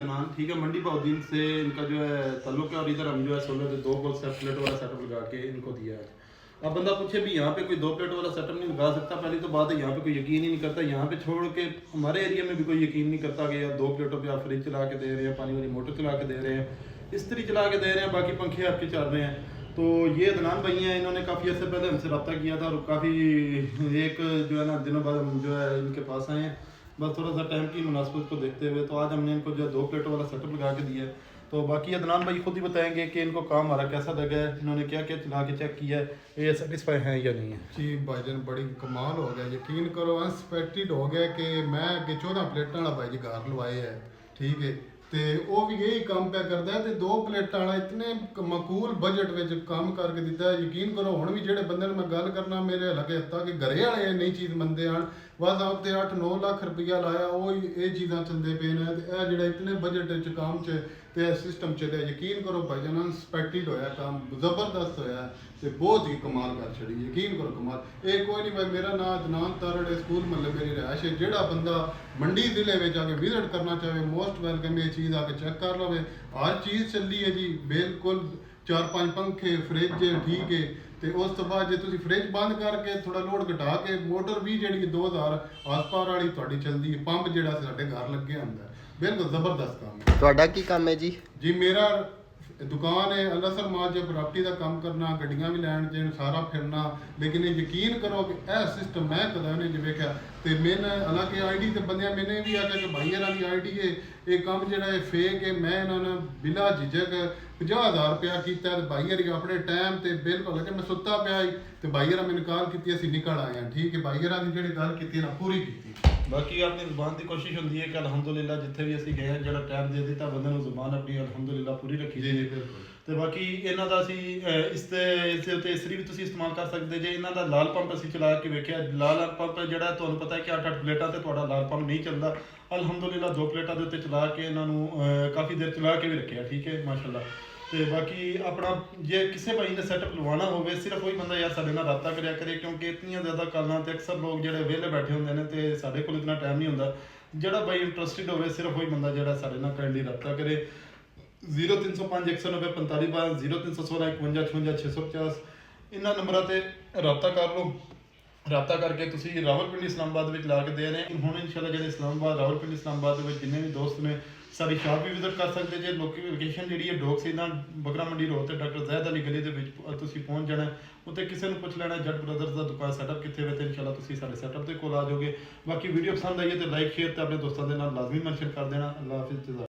नाम ठीक है। मंडी बहुद्दीन से इनका जो है ताल्लुक है और इधर हम जो है सोलर से 2 गोल प्लेट वाला सेटअप लगा के इनको दिया है। अब बंदा पूछे भी यहाँ पे कोई 2 प्लेट वाला सेटअप नहीं लगा सकता, पहली तो बात है यहाँ पे कोई यकीन ही नहीं करता। यहाँ पे छोड़ के हमारे एरिया में भी कोई यकीन नहीं करता कि यार 2 प्लेटों पे आप फ्रिज चला के दे रहे हैं, पानी वाली मोटर चला के दे रहे हैं, इस्त्री चला के दे रहे हैं, बाकी पंखे आपके चल रहे हैं। तो ये अदनान भाई हैं, इन्होंने काफ़ी अर्से पहले हमसे रब्ता किया था और काफ़ी एक जो है ना दिनों बाद हम जो है इनके पास आए हैं, बस थोड़ा सा टाइम की मुनासिबत को देखते हुए। तो आज हमने इनको जो है 2 प्लेटों वाला सेटअप लगा के दिया है। तो बाकी अदनान भाई खुद ही बताएंगे कि इनको काम हमारा कैसा लगा है, इन्होंने क्या क्या चला के चेक किया है, ये सेटिस्फाई हैं या नहीं है। जी भाईजान बड़ी कमाल हो गया, यकीन करो अनएक्सपैक्टेड हो गया कि मैं अगे 14 प्लेटा वाला भाई जी घर लवाए है, ठीक है। तो वो भी यही काम पे करता है, तो 2 प्लेटा वाला इतने मकूल बजट में काम करके दिता है। यकीन करो हुण भी जेडे बंदे मैं गल करना मेरे लगे हत्ता कि घरे वाले नहीं चीज़ मनते हैं, बस आप 8-9 लाख रुपया लाया वो ये चीज़ां चलते पे ने। तो जो इतने बजट काम च ते सिस्टम चलिया, यकीन करो भाईजान अनएक्सपैक्टेड होया, काम जबरदस्त होया ते बहुत ही कमाल कर छड़ी। यकीन करो कमाल। ये कोई नहीं भाई, मेरा नाम अदनान तारड़ स्कूल मतलब मेरी रहायश है। जेड़ा बंदा मंडी जिले में जाके विजिट करना चाहे मोस्ट वेलकम, ये चीज़ आके चेक कर लो। हर चीज़ चली है जी बिल्कुल, 4-5 पंखे फ्रिज है, ठीक है। तो उस तो बाद जो तुम फ्रिज बंद करके थोड़ा लोड घटा के मोटर भी जी 2000 आसपार वाली थोड़ी चलती है, पंप जो साढ़े घर लगे होंगे, बिल्कुल जबरदस्त काम है। ਤੁਹਾਡਾ ਕੀ ਕੰਮ ਹੈ जी? जी मेरा दुकान है अलासर माल जो प्रॉपर्टी का काम करना, गड्डियां भी लैन देन, सारा फिरना। लेकिन ये यकीन करो कि यह सिस्टम मैं कदा नहीं वेख्या। तो मैंने हालांकि आईडी तो बंद मैंने भी आख्या कि भाई यार आईडी है ये काम जो है फेक है। मैं इन्होंने बिला झिझक 50,000 रुपया किया, भाई यार अपने टाइम से बिल्कुल कि मैं सुता पाया तो भाई यार मैंने कॉल की, असं निकल आए हैं, ठीक है। भाई यार की जी गल की ना पूरी की। बाकी अपनी जुबान की कोशिश होती है कि अलहमदुलिल्लाह जिथे भी असी गए हैं जो टाइम दे दिता बंदे ने जुबान अपनी अलहमदुलिल्लाह पूरी रखी जी जी। बिल्कुल। तो बाकी इन्हों का असी इस इसरी भी तुम इस्तेमाल कर सकते जे। इन्हों का लाल पंप असी चला के वेख्या, लाल पंप जोड़ा तुम्हें पता है कि 8-8 प्लेटा तो थोड़ा लाल पंप नहीं चलता। अलहमदुलिल्लाह 2 प्लेटा के उत्ते चला के इन्होंने काफ़ी देर चला के भी रखे, ठीक है माशाल्लाह। तो बाकी अपना जे किसी भाई ने सैटअप लवाना हो, सिर्फ वही बंदा यार साढ़े नाल रब्ता करया करे, क्योंकि इतनी ज़्यादा कॉलां ते अक्सर लोग जो वेले बैठे होंगे ने तो साढ़े कोल इतना टाइम नहीं होंदा। जोड़ा भाई इंटरस्टिड हो सिर्फ वही बंदा जो साढ़े नाल काइंडली रब्ता करे। 0305 190 45 12 0316 51 56 650 इन्होंने नंबरों पर रब्ता कर लो। रब्ता करके तुम रावलपिंडी इस्लामाबाद में ला के दे रहे हैं। हम इंशाल्लाह जो इस्लामाबाद रावलपिंडी इस्लामाबाद में जिन्हें भी दोस्त ने सारी शॉप भी विजिट कर सकते जे। लोकेशन जी है डोग सीधा बकरा मंडी रोड से डॉक्टर जैद अली गली के पहुँच जाना, उत्ते किसी ने पूछ लेना जट ब्रदर्स का दुकान सैटअप कितने वे, तो इंशाल्लाह तुम साढ़े सैटअप के कोल आ जाओगे। बाकी वीडियो पसंद आई है तो लाइक शेयर तो अपने दोस्तों के नाल लाजमी मैंशन कर देना। अल्लाह हाफिज़।